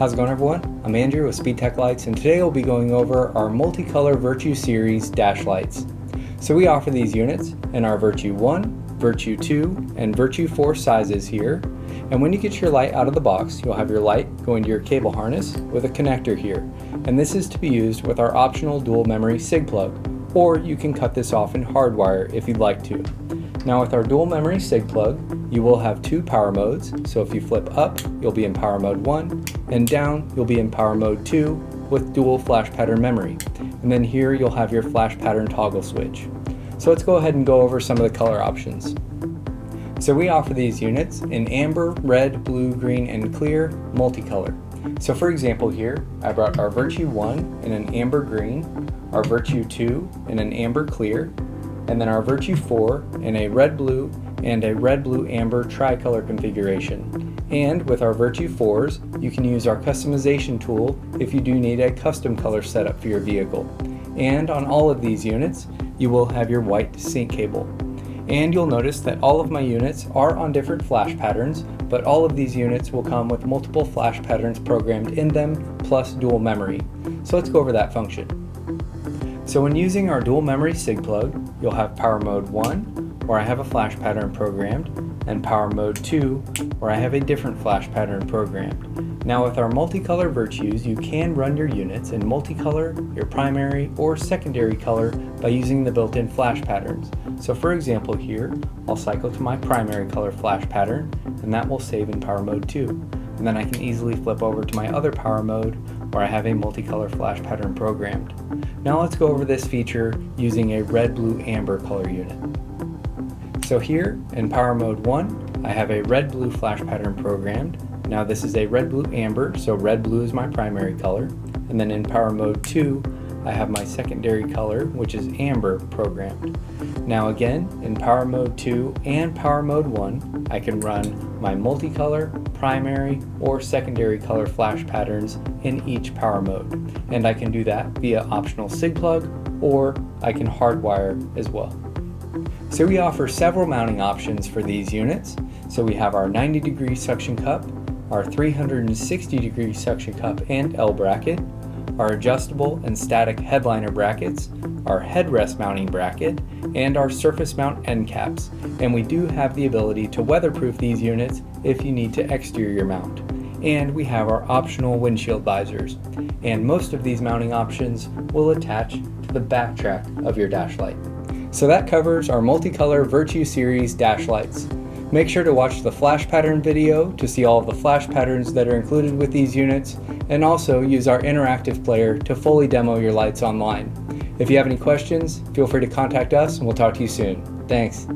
How's it going, everyone? I'm Andrew with SpeedTech Lights, and today we'll be going over our MultiColor Virtue Series dash lights. So we offer these units in our Virtue 1, Virtue 2, and Virtue 4 sizes here. And when you get your light out of the box, you'll have your light go into your cable harness with a connector here. And this is to be used with our optional dual memory cig-plug, or you can cut this off in Hardwire if you'd like to. Now with our dual memory cig-plug, you will have two power modes. So if you flip up, you'll be in power mode 1, and down, you'll be in power mode 2 with dual flash pattern memory. And then here you'll have your flash pattern toggle switch. So let's go ahead and go over some of the color options. So we offer these units in amber, red, blue, green, and clear multicolor. So for example here, I brought our Virtue 1 in an amber green, our Virtue 2 in an amber clear, and then our Virtue 4 in a red blue and a red blue amber tricolor configuration. And with our Virtue 4s, you can use our customization tool if you do need a custom color setup for your vehicle. And on all of these units, you will have your white sync cable. And you'll notice that all of my units are on different flash patterns, but all of these units will come with multiple flash patterns programmed in them, plus dual memory. So let's go over that function. So when using our dual memory cig-plug, you'll have power mode 1, where I have a flash pattern programmed, and power mode 2, where I have a different flash pattern programmed. Now with our multicolor virtues, you can run your units in multicolor, your primary, or secondary color by using the built-in flash patterns. So for example here, I'll cycle to my primary color flash pattern, and that will save in power mode 2. And then I can easily flip over to my other power mode where I have a multicolor flash pattern programmed. Now let's go over this feature using a red, blue, amber color unit. So here in power mode 1, I have a red, blue flash pattern programmed. Now this is a red, blue, amber, so red, blue is my primary color. And then in power mode 2, I have my secondary color, which is amber, programmed. Now again, in power mode 2 and power mode 1, I can run my multicolor, primary, or secondary color flash patterns in each power mode. And I can do that via optional cig-plug, or I can hardwire as well. So we offer several mounting options for these units. So we have our 90-degree suction cup, our 360-degree suction cup and L bracket, our adjustable and static headliner brackets, our headrest mounting bracket, and our surface mount end caps. And we do have the ability to weatherproof these units if you need to exterior mount. And we have our optional windshield visors. And most of these mounting options will attach to the back track of your dash light. So that covers our MultiColor Virtue Series dash lights. Make sure to watch the flash pattern video to see all of the flash patterns that are included with these units, and also use our interactive player to fully demo your lights online. If you have any questions, feel free to contact us and we'll talk to you soon. Thanks.